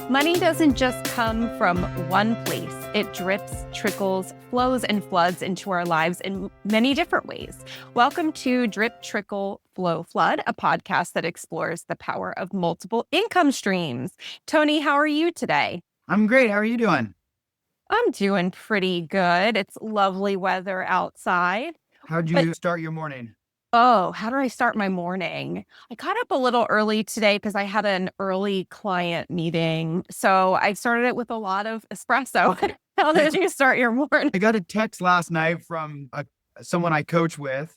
Money doesn't just come from one place. It drips, trickles, flows, and floods into our lives in many different ways. Welcome to Drip, Trickle, Flow, Flood, a podcast that explores the power of multiple income streams. Tony, how are you today? I'm great. How are you doing? I'm doing pretty good. It's lovely weather outside. How'd you start your morning? Oh, how do I start my morning? I got up a little early today because I had an early client meeting. So I started it with a lot of espresso. How did you start your morning? I got a text last night from someone I coach with,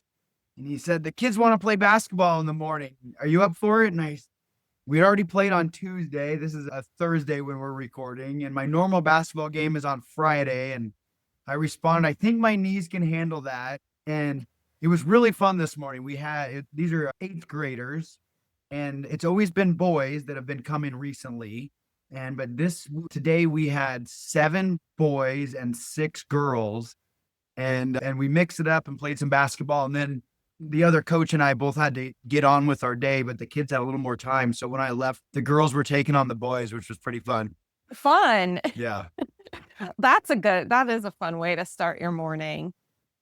and he said, the kids want to play basketball in the morning. Are you up for it? And we already played on Tuesday. This is a Thursday when we're recording, and my normal basketball game is on Friday. And I responded, I think my knees can handle that. And it was really fun this morning. These are 8th graders, and it's always been boys that have been coming recently. But today we had 7 boys and 6 girls, and we mixed it up and played some basketball. And then the other coach and I both had to get on with our day, but the kids had a little more time. So when I left, the girls were taking on the boys, which was pretty fun. Fun. Yeah. That is a fun way to start your morning.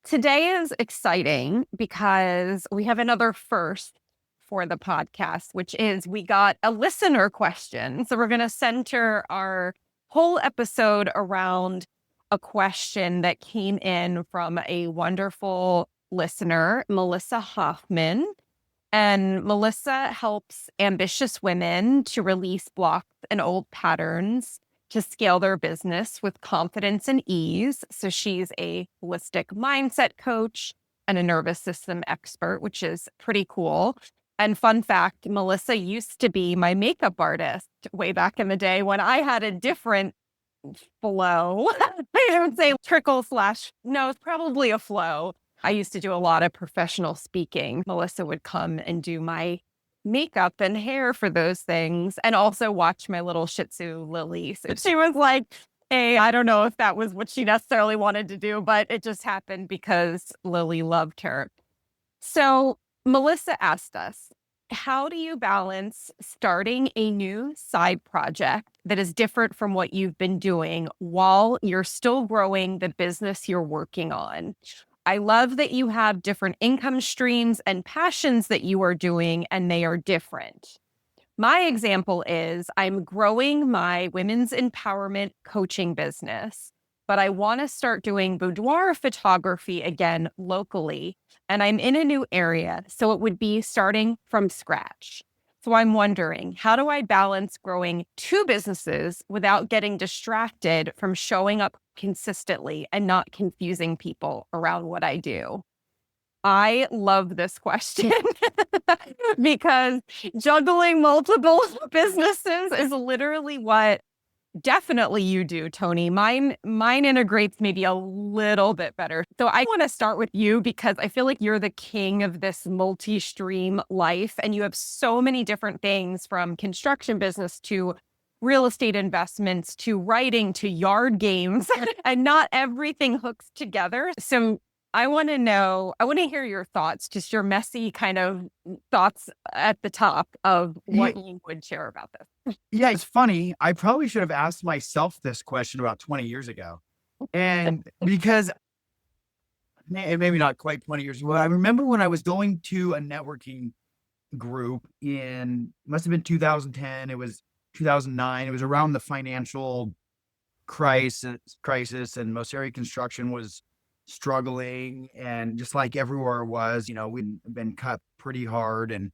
Today is exciting because we have another first for the podcast, which is we got a listener question. So we're going to center our whole episode around a question that came in from a wonderful listener, Melissa Hoffman. And Melissa helps ambitious women to release blocks and old patterns to scale their business with confidence and ease. So she's a holistic mindset coach and a nervous system expert, which is pretty cool. And fun fact, Melissa used to be my makeup artist way back in the day when I had a different flow. I would say no, it's probably a flow. I used to do a lot of professional speaking. Melissa would come and do my makeup and hair for those things, and also watch my little Shih Tzu Lily. So she was like, hey, I don't know if that was what she necessarily wanted to do, but it just happened because Lily loved her. So Melissa asked us, how do you balance starting a new side project that is different from what you've been doing while you're still growing the business you're working on? I love that you have different income streams and passions that you are doing, and they are different. My example is I'm growing my women's empowerment coaching business, but I want to start doing boudoir photography again locally, and I'm in a new area, so it would be starting from scratch. So I'm wondering, how do I balance growing 2 businesses without getting distracted from showing up consistently and not confusing people around what I do? I love this question because juggling multiple businesses is literally what definitely you do, Tony. Mine integrates maybe a little bit better. So I want to start with you because I feel like you're the king of this multi-stream life, and you have so many different things from construction business to real estate investments to writing to yard games, and not everything hooks together. So I want to hear your thoughts, just your messy kind of thoughts at the top of what you would share about this. Yeah, it's funny. I probably should have asked myself this question about 20 years ago. And because maybe not quite 20 years ago, I remember when I was going to a networking group must have been 2010. It was 2009. It was around the financial crisis, and most area construction was struggling, and just like everywhere was, we'd been cut pretty hard, and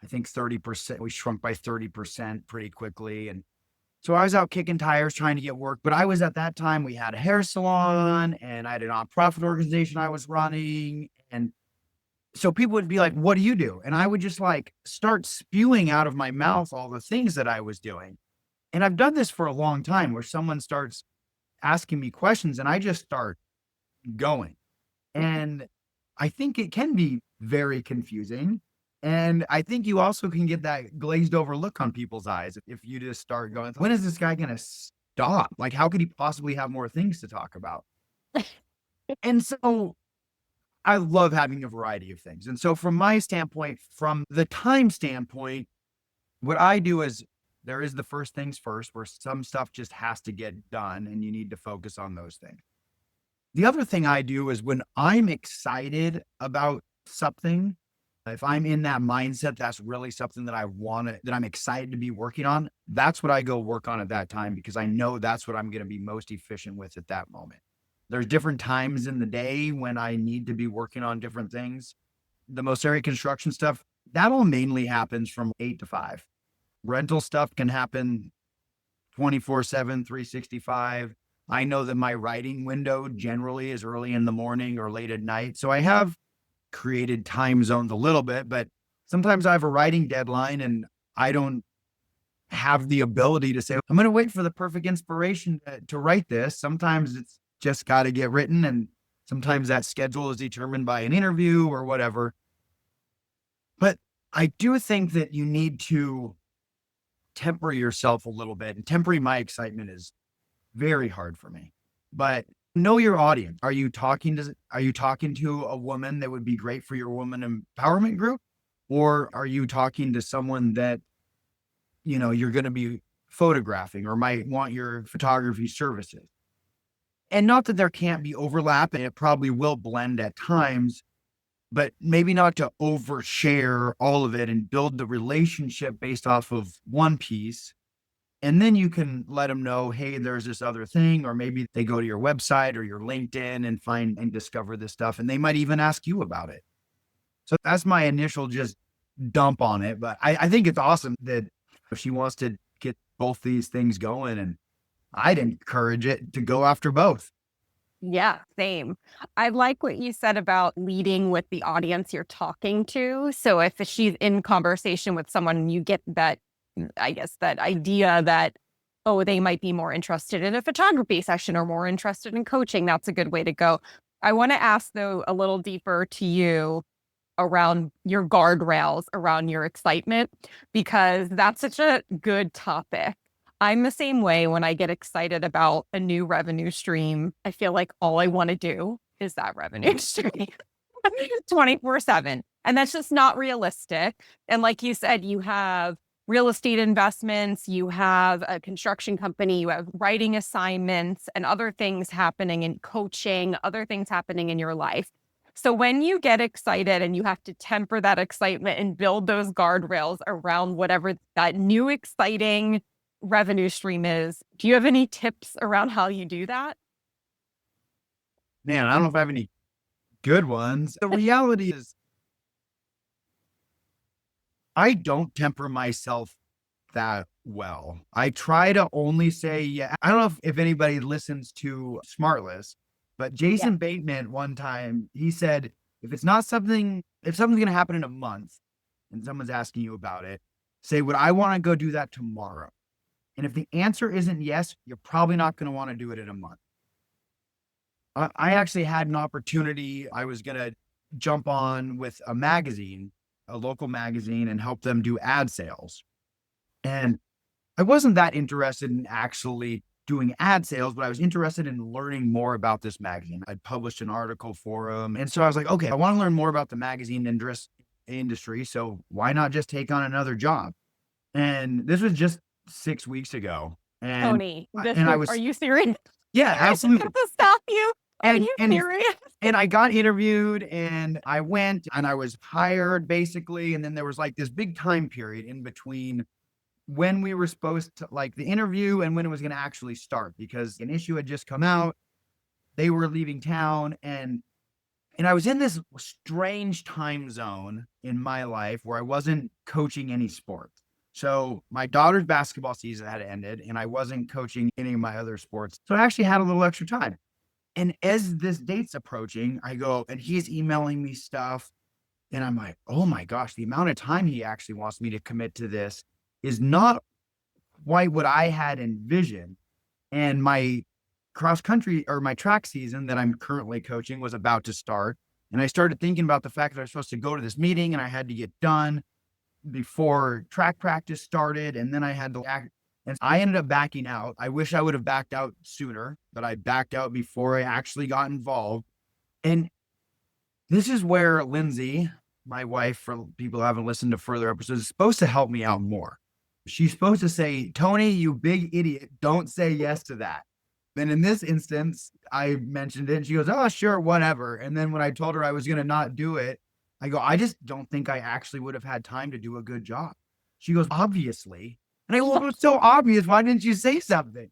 I think 30%, we shrunk by 30% pretty quickly. And so I was out kicking tires trying to get work, but at that time we had a hair salon and I had a nonprofit organization I was running. And so people would be like, what do you do? And I would just start spewing out of my mouth all the things that I was doing. And I've done this for a long time, where someone starts asking me questions and I just start going. And I think it can be very confusing. And I think you also can get that glazed over look on people's eyes if you just start going, when is this guy going to stop? How could he possibly have more things to talk about? And so I love having a variety of things. And so from my standpoint, from the time standpoint, what I do is there is the first things first, where some stuff just has to get done and you need to focus on those things. The other thing I do is when I'm excited about something, if I'm in that mindset, that's really something that that I'm excited to be working on. That's what I go work on at that time, because I know that's what I'm going to be most efficient with at that moment. There's different times in the day when I need to be working on different things. The most area construction stuff, that all mainly happens from 8 to 5. Rental stuff can happen 24/7, 365. I know that my writing window generally is early in the morning or late at night. So I have created time zones a little bit, but sometimes I have a writing deadline and I don't have the ability to say, I'm going to wait for the perfect inspiration to write this. Sometimes it's just got to get written. And sometimes that schedule is determined by an interview or whatever. But I do think that you need to temper yourself a little bit, and tempering my excitement is very hard for me. But know your audience. Are you talking to a woman that would be great for your woman empowerment group? Or are you talking to someone that, you're going to be photographing or might want your photography services? And not that there can't be overlap, and it probably will blend at times, but maybe not to overshare all of it and build the relationship based off of one piece. And then you can let them know, hey, there's this other thing, or maybe they go to your website or your LinkedIn and find and discover this stuff. And they might even ask you about it. So that's my initial just dump on it. But I think it's awesome that she wants to get both these things going. And I'd encourage it to go after both. Yeah, same. I like what you said about leading with the audience you're talking to. So if she's in conversation with someone and you get that, I guess, that idea that, oh, they might be more interested in a photography session or more interested in coaching, that's a good way to go. I want to ask, though, a little deeper to you around your guardrails, around your excitement, because that's such a good topic. I'm the same way. When I get excited about a new revenue stream, I feel like all I want to do is that revenue stream 24/7. And that's just not realistic. And like you said, you have real estate investments, you have a construction company, you have writing assignments and other things happening in coaching, other things happening in your life. So when you get excited and you have to temper that excitement and build those guardrails around whatever that new exciting revenue stream is, do you have any tips around how you do that? Man, I don't know if I have any good ones. The reality is, I don't temper myself that well. I try to only say, yeah. I don't know if anybody listens to Smartless, but Yeah. Jason Bateman one time, he said, if something's going to happen in a month and someone's asking you about it, say, would I want to go do that tomorrow? And if the answer isn't yes, you're probably not going to want to do it in a month. I actually had an opportunity. I was going to jump on with a magazine, a local magazine, and help them do ad sales. And I wasn't that interested in actually doing ad sales, but I was interested in learning more about this magazine. I'd published an article for them. And so I was like, okay, I want to learn more about the magazine industry. So why not just take on another job? And this was just 6 weeks ago. And Tony, are you serious? Yeah, absolutely. To stop you. Are you serious? And I got interviewed and I went and I was hired basically. And then there was like this big time period in between when we were supposed to, like, the interview and when it was going to actually start, because an issue had just come out. They were leaving town, and I was in this strange time zone in my life where I wasn't coaching any sports. So my daughter's basketball season had ended and I wasn't coaching any of my other sports. So I actually had a little extra time. And as this date's approaching, I go, and he's emailing me stuff. And I'm like, oh my gosh, the amount of time he actually wants me to commit to this is not quite what I had envisioned. And my cross country or my track season that I'm currently coaching was about to start. And I started thinking about the fact that I was supposed to go to this meeting and I had to get done before track practice started. And then I had to act. And I ended up backing out. I wish I would have backed out sooner, but I backed out before I actually got involved. And this is where Lindsay, my wife, for people who haven't listened to further episodes, is supposed to help me out more. She's supposed to say, Tony, you big idiot, don't say yes to that. Then in this instance, I mentioned it and she goes, oh, sure, whatever. And then when I told her I was going to not do it, I go, I just don't think I actually would have had time to do a good job. She goes, obviously. And I go, well, it's so obvious. Why didn't you say something?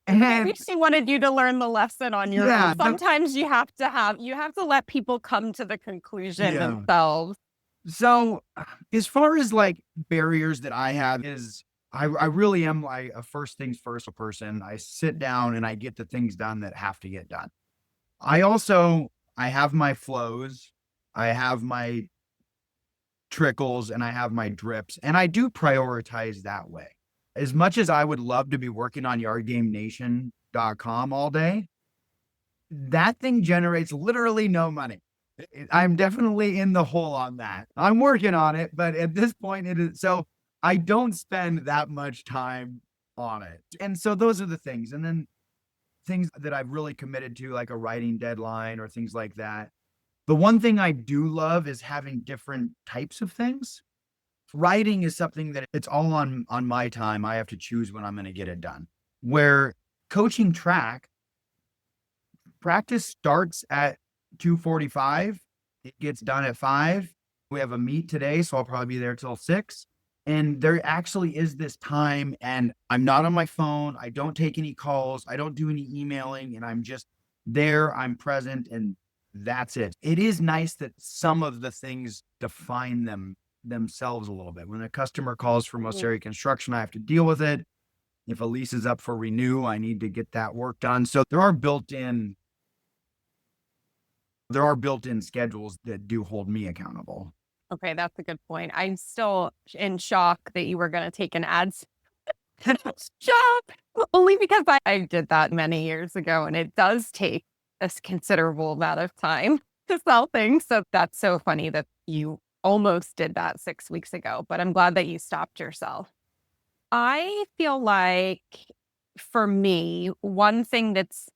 Maybe And she wanted you to learn the lesson on your yeah, own. Sometimes you have to let people come to the conclusion yeah. themselves. So as far as like barriers that I have is I really am like a first things first person. I sit down and I get the things done that have to get done. I have my flows, I have my trickles, and I have my drips, and I do prioritize that way. As much as I would love to be working on yardgamenation.com all day, that thing generates literally no money. I'm definitely in the hole on that. I'm working on it, but at this point, it is so I don't spend that much time on it. And so those are the things. And then things that I've really committed to, like a writing deadline or things like that. The one thing I do love is having different types of things. Writing is something that it's all on my time. I have to choose when I'm going to get it done. Where coaching track, practice starts at 2:45. It gets done at 5. We have a meet today, so I'll probably be there till 6. And there actually is this time, and I'm not on my phone. I don't take any calls. I don't do any emailing, and I'm just there. I'm present, and that's it. It is nice that some of the things define themselves a little bit. When a customer calls for most area construction, I have to deal with it. If a lease is up for renew, I need to get that work done. So there are built-in schedules that do hold me accountable. Okay, that's a good point. I'm still in shock that you were going to take an ads job, only because I did that many years ago, and it does take a considerable amount of time to sell things. So that's so funny that you almost did that 6 weeks ago, but I'm glad that you stopped yourself. I feel like for me, one thing that's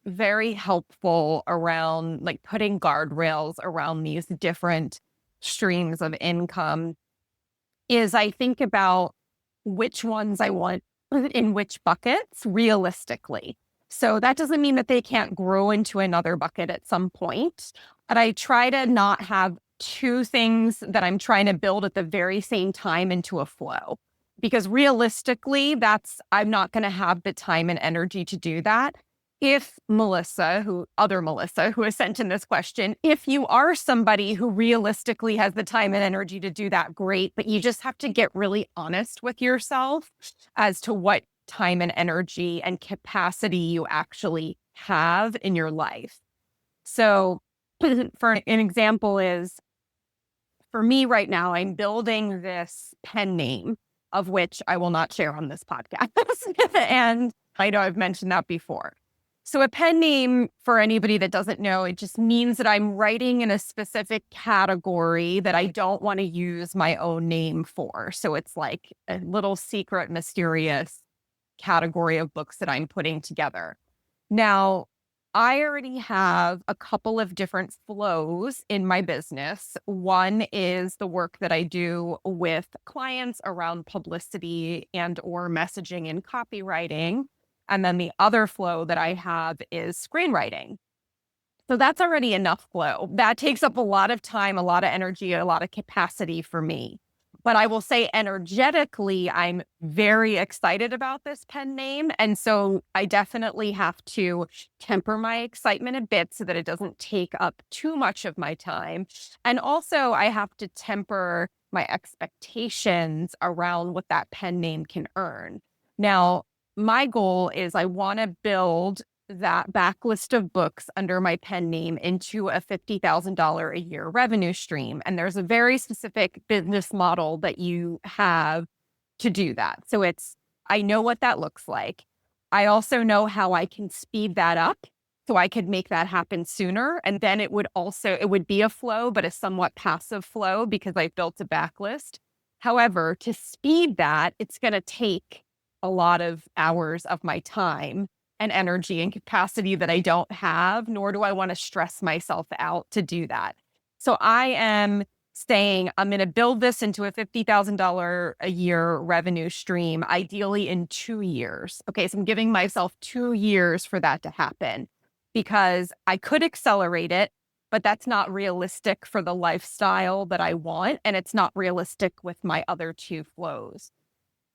very helpful around like putting guardrails around these different streams of income is I think about which ones I want in which buckets realistically. So that doesn't mean that they can't grow into another bucket at some point, but I try to not have two things that I'm trying to build at the very same time into a flow. Because realistically, I'm not going to have the time and energy to do that. If other Melissa, who has sent in this question, if you are somebody who realistically has the time and energy to do that, great, but you just have to get really honest with yourself as to what time and energy and capacity you actually have in your life. So for an example is, for me right now, I'm building this pen name of which I will not share on this podcast. And I know I've mentioned that before. So a pen name, for anybody that doesn't know, it just means that I'm writing in a specific category that I don't want to use my own name for. So it's like a little secret, mysterious category of books that I'm putting together. Now, I already have a couple of different flows in my business. One is the work that I do with clients around publicity and or messaging and copywriting. And then the other flow that I have is screenwriting. So that's already enough flow. That takes up a lot of time, a lot of energy, a lot of capacity for me. But I will say energetically, I'm very excited about this pen name. And so I definitely have to temper my excitement a bit so that it doesn't take up too much of my time. And also I have to temper my expectations around what that pen name can earn. Now, my goal is I want to build that backlist of books under my pen name into a $50,000 a year revenue stream. And there's a very specific business model that you have to do that. So I know what that looks like. I also know how I can speed that up so I could make that happen sooner. And then it would be a flow, but a somewhat passive flow because I've built a backlist. However, to speed that, it's going to take a lot of hours of my time and energy and capacity that I don't have, nor do I want to stress myself out to do that. So I am saying, I'm going to build this into a $50,000 a year revenue stream, ideally in 2 years. Okay, so I'm giving myself 2 years for that to happen because I could accelerate it, but that's not realistic for the lifestyle that I want. And it's not realistic with my other two flows.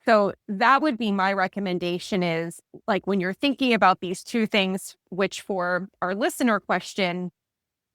So that would be my recommendation is like when you're thinking about these two things, which for our listener question,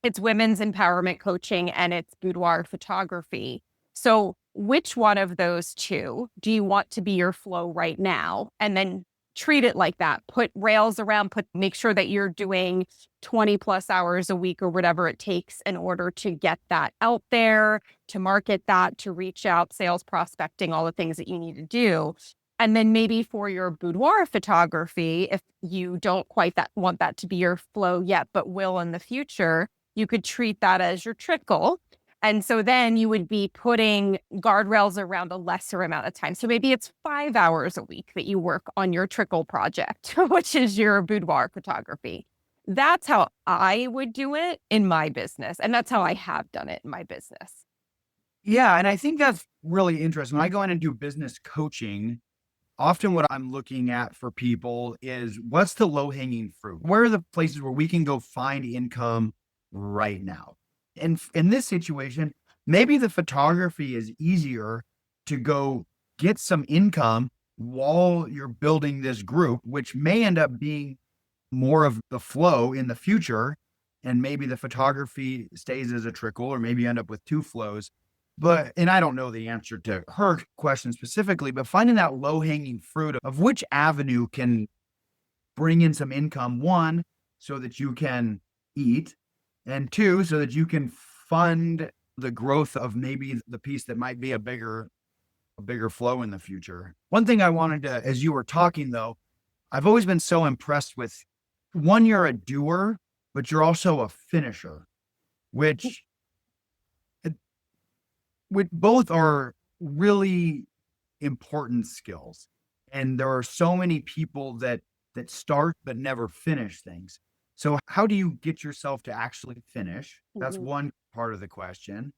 it's women's empowerment coaching and it's boudoir photography. So which one of those two do you want to be your flow right now? And then treat it like that. Put rails around, make sure that you're doing 20 plus hours a week or whatever it takes in order to get that out there, to market that, to reach out, sales prospecting, all the things that you need to do. And then maybe for your boudoir photography, if you don't quite want that to be your flow yet, but will in the future, you could treat that as your trickle. And so then you would be putting guardrails around a lesser amount of time. So maybe it's 5 hours a week that you work on your trickle project, which is your boudoir photography. That's how I would do it in my business. And that's how I have done it in my business. Yeah, and I think that's really interesting. When I go in and do business coaching, often what I'm looking at for people is what's the low-hanging fruit? Where are the places where we can go find income right now? And in this situation, maybe the photography is easier to go get some income while you're building this group, which may end up being more of the flow in the future. And maybe the photography stays as a trickle, or maybe you end up with two flows. And I don't know the answer to her question specifically, but finding that low hanging fruit of which avenue can bring in some income, one, so that you can eat, and two, so that you can fund the growth of maybe the piece that might be a bigger flow in the future. One thing I wanted to, as you were talking though, I've always been so impressed with one, you're a doer, but you're also a finisher, which both are really important skills. And there are so many people that start but never finish things. So how do you get yourself to actually finish? That's one part of the question.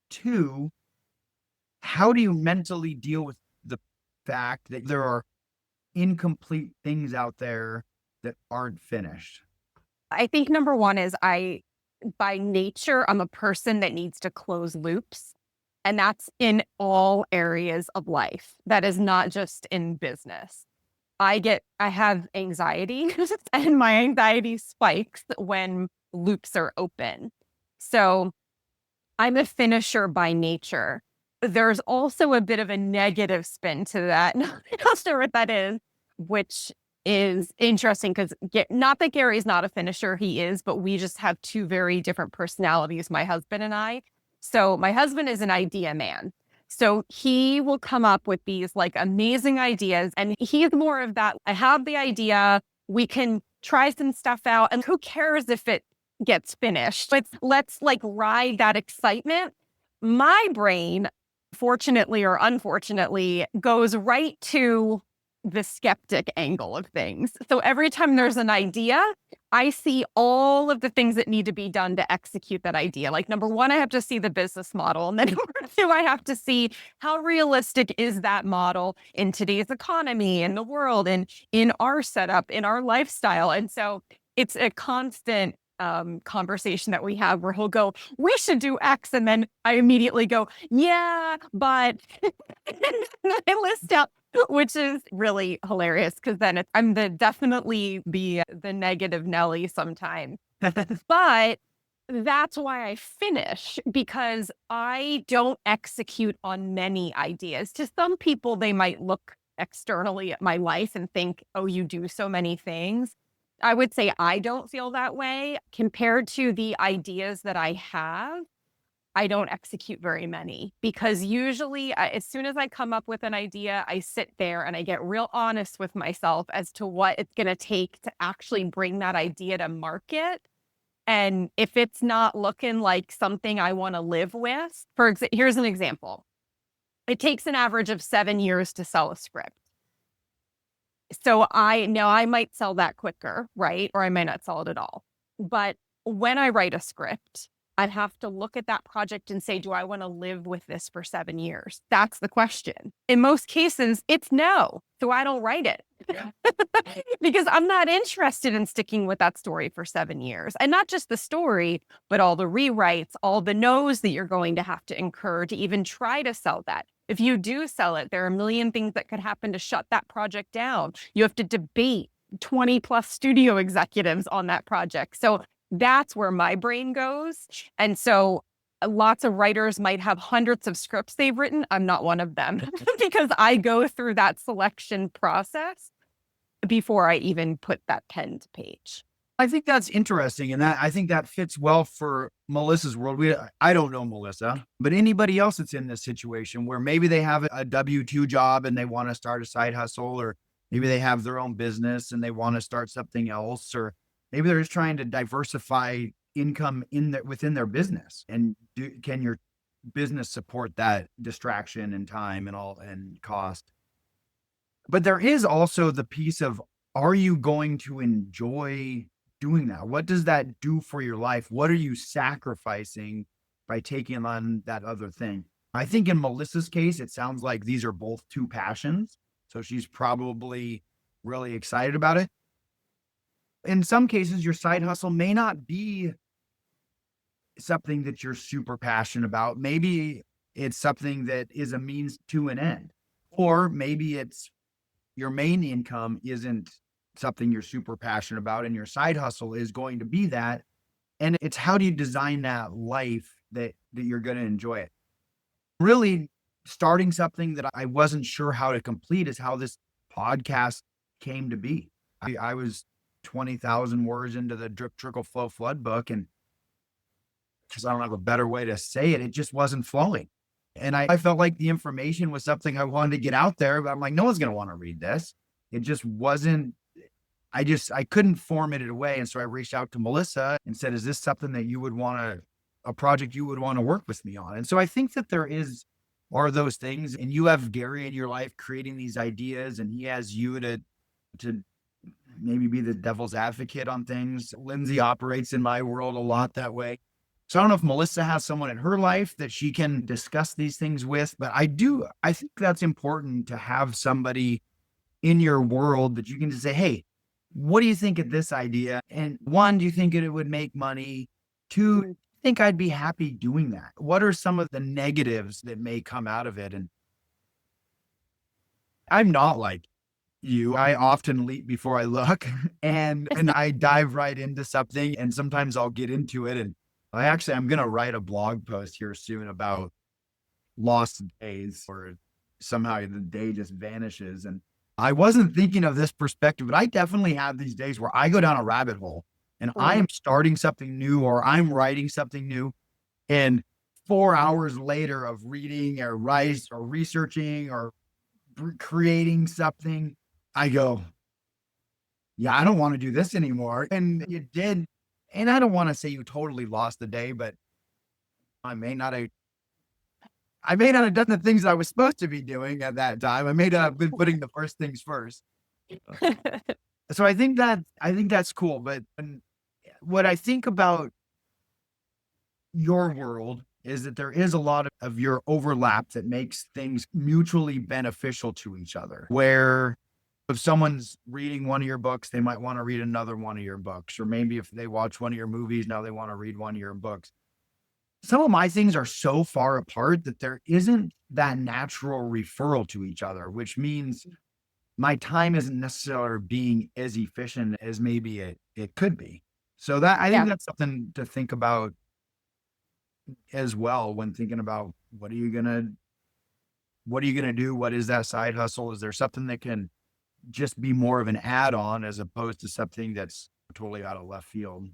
Two, how do you mentally deal with the fact that there are incomplete things out there that aren't finished? I think number one is by nature, I'm a person that needs to close loops. And that's in all areas of life. That is not just in business. I have anxiety and my anxiety spikes when loops are open. So I'm a finisher by nature. There's also a bit of a negative spin to that. Not sure what that is, which is interesting because not that Gary's not a finisher, he is, but we just have two very different personalities, my husband and I. So my husband is an idea man. So he will come up with these like amazing ideas. And he's more of that. I have the idea. We can try some stuff out. And who cares if it gets finished? Let's like ride that excitement. My brain, fortunately or unfortunately, goes right to the skeptic angle of things. So every time there's an idea, I see all of the things that need to be done to execute that idea. Like number one, I have to see the business model. And then number two, I have to see how realistic is that model in today's economy, in the world, and in our setup, in our lifestyle. And so it's a constant conversation that we have where he'll go, we should do X. And then I immediately go, yeah, but I list out, which is really hilarious because then I'm definitely the negative Nelly sometimes. But that's why I finish, because I don't execute on many ideas. To some people, they might look externally at my life and think, oh, you do so many things. I would say I don't feel that way compared to the ideas that I have. I don't execute very many because usually as soon as I come up with an idea, I sit there and I get real honest with myself as to what it's going to take to actually bring that idea to market. And if it's not looking like something I want to live with, here's an example. It takes an average of 7 years to sell a script. So I know I might sell that quicker, right? Or I might not sell it at all. But when I write a script, I'd have to look at that project and say, do I want to live with this for 7 years? That's the question. In most cases, it's no. So I don't write it because I'm not interested in sticking with that story for 7 years. And not just the story, but all the rewrites, all the no's that you're going to have to incur to even try to sell that. If you do sell it, there are a million things that could happen to shut that project down. You have to debate 20 plus studio executives on that project. So that's where my brain goes. And so lots of writers might have hundreds of scripts they've written. I'm not one of them because I go through that selection process before I even put that pen to page. I think that's interesting. And I think that fits well for Melissa's world. I don't know Melissa, but anybody else that's in this situation where maybe they have a W-2 job and they want to start a side hustle, or maybe they have their own business and they want to start something else, or maybe they're just trying to diversify income within their business. And can your business support that distraction and time and cost? But there is also the piece of, are you going to enjoy doing that? What does that do for your life? What are you sacrificing by taking on that other thing? I think in Melissa's case, it sounds like these are both two passions. So she's probably really excited about it. In some cases, your side hustle may not be something that you're super passionate about. Maybe it's something that is a means to an end, or maybe it's your main income isn't something you're super passionate about, and your side hustle is going to be that. And it's how do you design that life that you're going to enjoy it? Really, starting something that I wasn't sure how to complete is how this podcast came to be. I was 20,000 words into the Drip, Trickle, Flow, Flood book, and because I don't have a better way to say it, it just wasn't flowing. And I felt like the information was something I wanted to get out there, but I'm like, no one's going to want to read this. It just wasn't, I couldn't format it away. And so I reached out to Melissa and said, is this something that you would want a project you would want to work with me on? And so I think that are those things, and you have Gary in your life creating these ideas, and he has you to maybe be the devil's advocate on things. Lindsay operates in my world a lot that way. So I don't know if Melissa has someone in her life that she can discuss these things with, but I think that's important to have somebody in your world that you can just say, hey, what do you think of this idea? And one, do you think it would make money? Two, I think I'd be happy doing that. What are some of the negatives that may come out of it? And I'm not like you. I often leap before I look and I dive right into something, and sometimes I'll get into it. And I'm going to write a blog post here soon about lost days, or somehow the day just vanishes. And I wasn't thinking of this perspective, but I definitely have these days where I go down a rabbit hole and I am starting something new, or I'm writing something new. And 4 hours later of reading or researching or creating something, I go, yeah, I don't want to do this anymore. And you did. And I don't want to say you totally lost the day, but I may not have done the things I was supposed to be doing at that time. I may not have been putting the first things first. So I think that's cool. But what I think about your world is that there is a lot of your overlap that makes things mutually beneficial to each other, where if someone's reading one of your books, they might want to read another one of your books, or maybe if they watch one of your movies, now they want to read one of your books. Some of my things are so far apart that there isn't that natural referral to each other, which means my time isn't necessarily being as efficient as maybe it could be. So I think that's something to think about as well when thinking about what are you going to do? What is that side hustle? Is there something that can just be more of an add-on as opposed to something that's totally out of left field?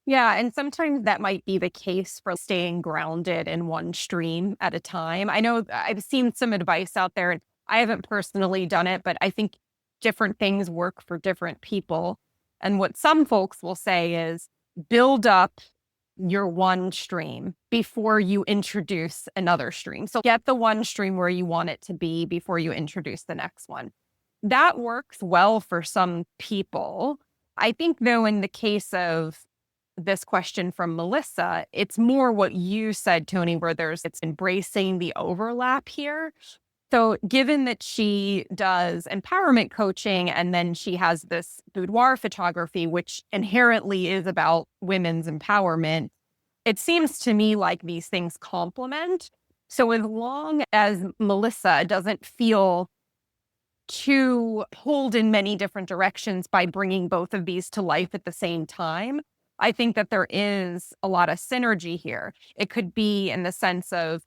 Yeah, and sometimes that might be the case for staying grounded in one stream at a time. I know I've seen some advice out there, and I haven't personally done it, but I think different things work for different people. And what some folks will say is build up your one stream before you introduce another stream. So get the one stream where you want it to be before you introduce the next one. That works well for some people. I think, though, in the case of this question from Melissa, it's more what you said, Tony, where it's embracing the overlap here. So, given that she does empowerment coaching and then she has this boudoir photography, which inherently is about women's empowerment, it seems to me like these things complement. So, as long as Melissa doesn't feel too pulled in many different directions by bringing both of these to life at the same time, I think that there is a lot of synergy here. It could be in the sense of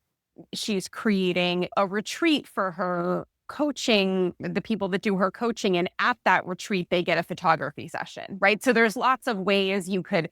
she's creating a retreat for her coaching, the people that do her coaching, and at that retreat, they get a photography session, right? So there's lots of ways you could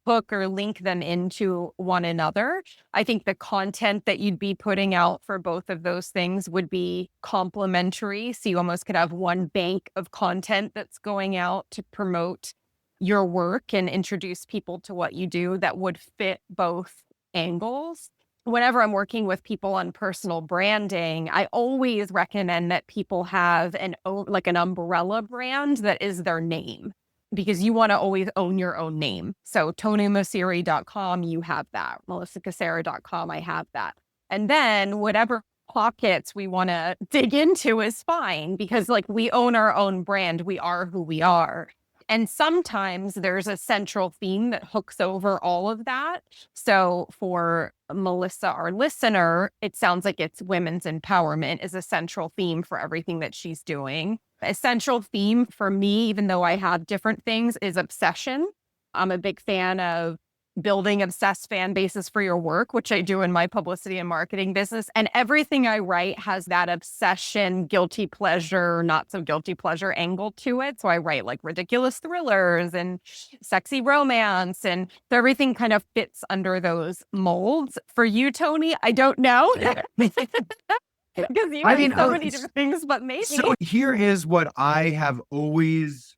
hook or link them into one another. I think the content that you'd be putting out for both of those things would be complementary. So you almost could have one bank of content that's going out to promote your work and introduce people to what you do that would fit both angles. Whenever I'm working with people on personal branding, I always recommend that people have an umbrella brand that is their name, because you want to always own your own name. So TonyMasiri.com, you have that. MelissaCasera.com, I have that. And then whatever pockets we want to dig into is fine, because like we own our own brand. We are who we are. And sometimes there's a central theme that hooks over all of that. So for Melissa, our listener, it sounds like it's women's empowerment is a central theme for everything that she's doing. A central theme for me, even though I have different things, is obsession. I'm a big fan of building obsessed fan bases for your work, which I do in my publicity and marketing business. And everything I write has that obsession, guilty pleasure, not so guilty pleasure angle to it. So I write like ridiculous thrillers and sexy romance, and so everything kind of fits under those molds. For you, Tony, I don't know. Because you have so many different things, but maybe. So here is what I have always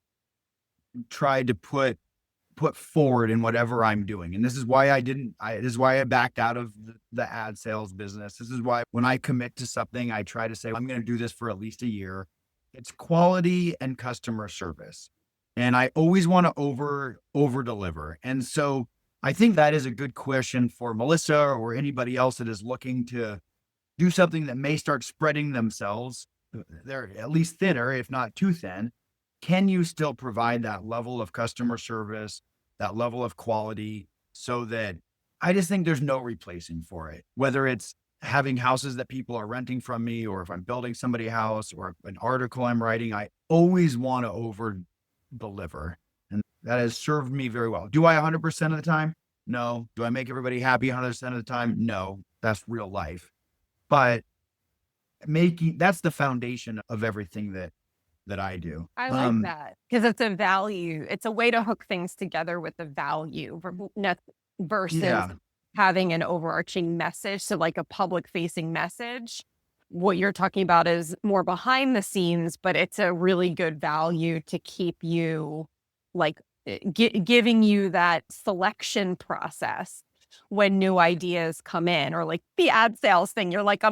tried to put forward in whatever I'm doing. And this is why this is why I backed out of the ad sales business. This is why when I commit to something, I try to say, I'm going to do this for at least a year. It's quality and customer service. And I always want to over deliver. And so I think that is a good question for Melissa or anybody else that is looking to do something that may start spreading themselves. They're at least thinner, if not too thin. Can you still provide that level of customer service, that level of quality, so that I just think there's no replacing for it, whether it's having houses that people are renting from me, or if I'm building somebody's house or an article I'm writing, I always want to over deliver. And that has served me very well. Do I 100% of the time? No. Do I make everybody happy 100% of the time? No, that's real life. But that's the foundation of everything that I do. I like that, because it's a value. It's a way to hook things together with the value versus having an overarching message. So like a public facing message. What you're talking about is more behind the scenes, but it's a really good value to keep you like giving you that selection process when new ideas come in, or like the ad sales thing. You're like,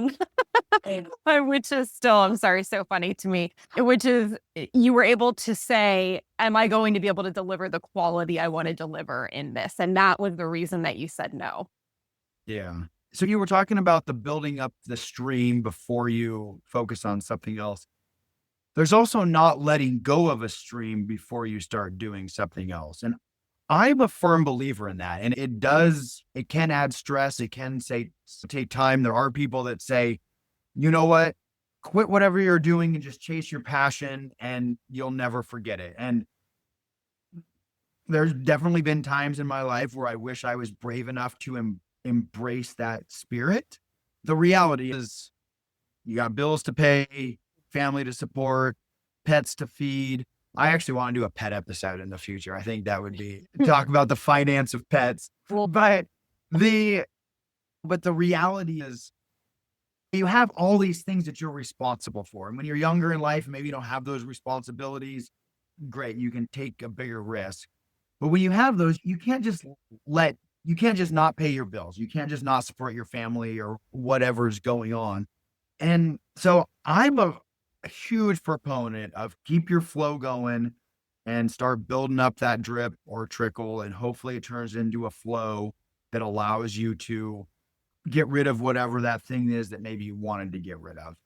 which is still, I'm sorry, so funny to me, which is you were able to say, am I going to be able to deliver the quality I want to deliver in this? And that was the reason that you said no. Yeah. So you were talking about the building up the stream before you focus on something else. There's also not letting go of a stream before you start doing something else. And I'm a firm believer in that. And it can add stress. It can take time. There are people that say, you know what, quit whatever you're doing and just chase your passion and you'll never forget it. And there's definitely been times in my life where I wish I was brave enough to embrace that spirit. The reality is you got bills to pay, family to support, pets to feed. I actually want to do a pet episode in the future. I think that would be talk about the finance of pets. But the reality is you have all these things that you're responsible for. And when you're younger in life, maybe you don't have those responsibilities. Great. You can take a bigger risk. But when you have those, you can't just not pay your bills. You can't just not support your family or whatever's going on. And so I'm a huge proponent of keep your flow going and start building up that drip or trickle. And hopefully it turns into a flow that allows you to get rid of whatever that thing is that maybe you wanted to get rid of.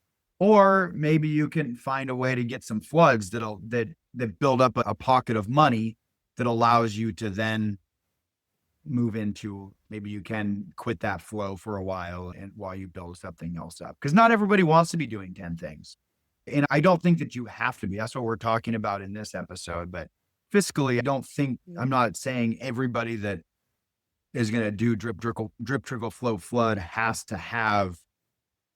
Or maybe you can find a way to get some floods that build up a pocket of money that allows you to then move into, maybe you can quit that flow for a while and while you build something else up. Because not everybody wants to be doing 10 things. And I don't think that you have to be. That's what we're talking about in this episode. But fiscally, I'm not saying everybody that is going to do drip, trickle, flow, flood has to have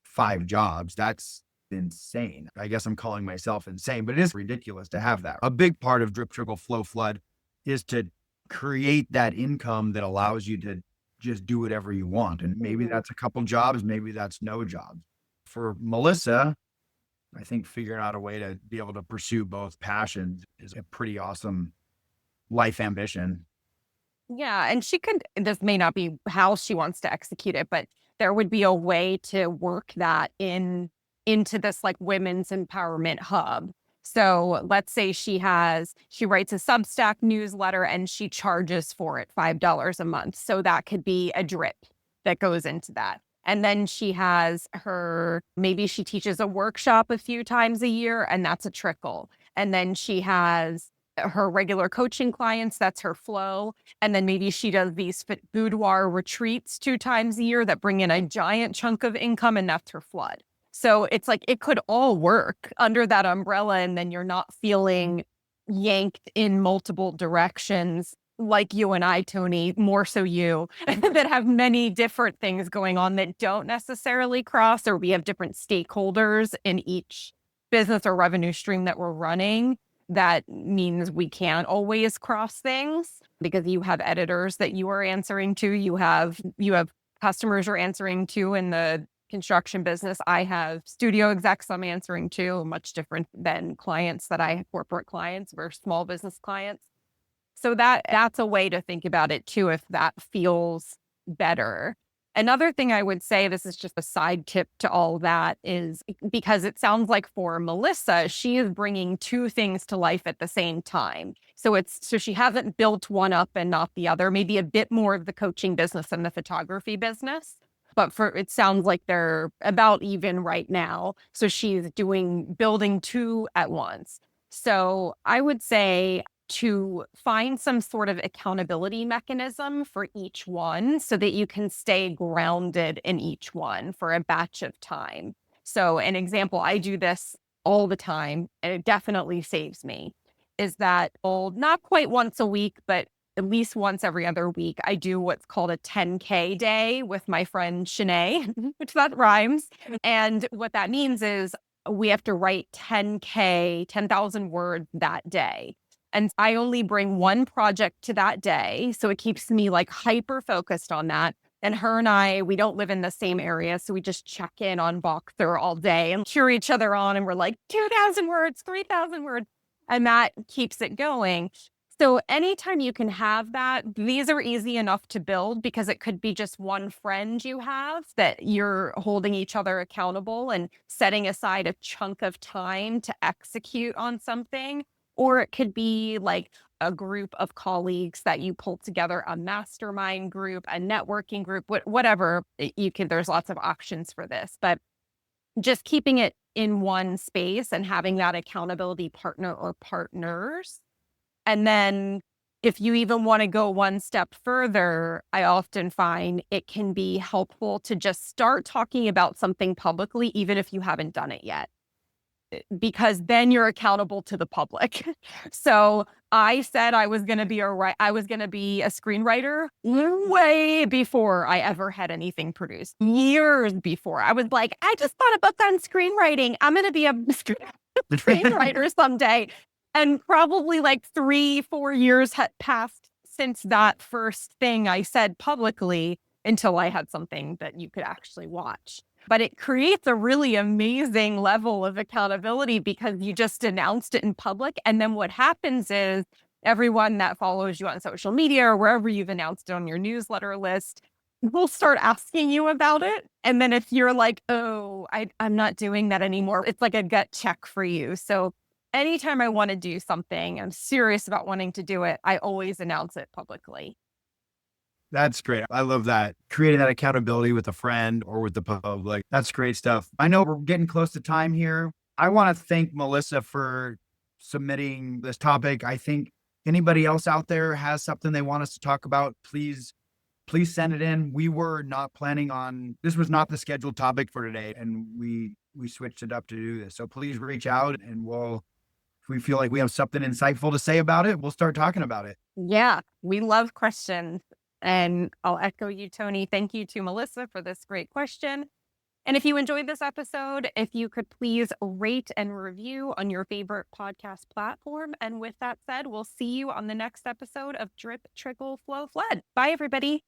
5 jobs. That's insane. I guess I'm calling myself insane, but it is ridiculous to have that. A big part of drip, trickle, flow, flood is to create that income that allows you to just do whatever you want. And maybe that's a couple jobs, maybe that's no job. For Melissa, I think figuring out a way to be able to pursue both passions is a pretty awesome life ambition. Yeah. And this may not be how she wants to execute it, but there would be a way to work that into this like women's empowerment hub. So let's say she writes a Substack newsletter and she charges for it $5 a month. So that could be a drip that goes into that. And then maybe she teaches a workshop a few times a year, and that's a trickle. And then she has her regular coaching clients, that's her flow. And then maybe she does these boudoir retreats 2 times a year that bring in a giant chunk of income, and that's her flood. So it's like it could all work under that umbrella, and then you're not feeling yanked in multiple directions like you and I, Tony, more so you, that have many different things going on that don't necessarily cross, or we have different stakeholders in each business or revenue stream that we're running. That means we can't always cross things because you have editors that you are answering to. You have customers you're answering to in the construction business. I have studio execs I'm answering to, much different than corporate clients versus small business clients. So that's a way to think about it too, if that feels better. Another thing I would say, this is just a side tip to all that, is because it sounds like for Melissa, she is bringing 2 things to life at the same time. So she hasn't built one up and not the other, maybe a bit more of the coaching business and the photography business. But it sounds like they're about even right now. So she's building 2 at once. So I would say to find some sort of accountability mechanism for each one so that you can stay grounded in each one for a batch of time. So an example, I do this all the time, and it definitely saves me, is that not quite once a week, but at least once every other week, I do what's called a 10K day with my friend Shanae, which that rhymes. And what that means is we have to write 10,000 words that day. And I only bring one project to that day. So it keeps me like hyper focused on that. And her and we don't live in the same area. So we just check in on Voxer all day and cheer each other on. And we're like 2,000 words, 3,000 words. And that keeps it going. So anytime you can have that, these are easy enough to build because it could be just one friend you have that you're holding each other accountable and setting aside a chunk of time to execute on something. Or it could be like a group of colleagues that you pull together, a mastermind group, a networking group, whatever there's lots of options for this, but just keeping it in one space and having that accountability partner or partners. And then if you even want to go one step further, I often find it can be helpful to just start talking about something publicly, even if you haven't done it yet, because then you're accountable to the public. So I said I was going to be a screenwriter way before I ever had anything produced. Years before. I was like, I just bought a book on screenwriting. I'm going to be a screenwriter someday. And probably like 3-4 years had passed since that first thing I said publicly until I had something that you could actually watch. But it creates a really amazing level of accountability because you just announced it in public. And then what happens is everyone that follows you on social media or wherever you've announced it on your newsletter list will start asking you about it. And then if you're like, oh, I'm not doing that anymore, it's like a gut check for you. So anytime I want to do something, I'm serious about wanting to do it, I always announce it publicly. That's great. I love that. Creating that accountability with a friend or with the public. That's great stuff. I know we're getting close to time here. I want to thank Melissa for submitting this topic. I think anybody else out there has something they want us to talk about, please send it in. We were not planning on this was not the scheduled topic for today, and we switched it up to do this. So please reach out and if we feel like we have something insightful to say about it, we'll start talking about it. Yeah, we love questions. And I'll echo you, Tony. Thank you to Melissa for this great question. And if you enjoyed this episode, if you could please rate and review on your favorite podcast platform. And with that said, we'll see you on the next episode of Drip, Trickle, Flow, Flood. Bye, everybody.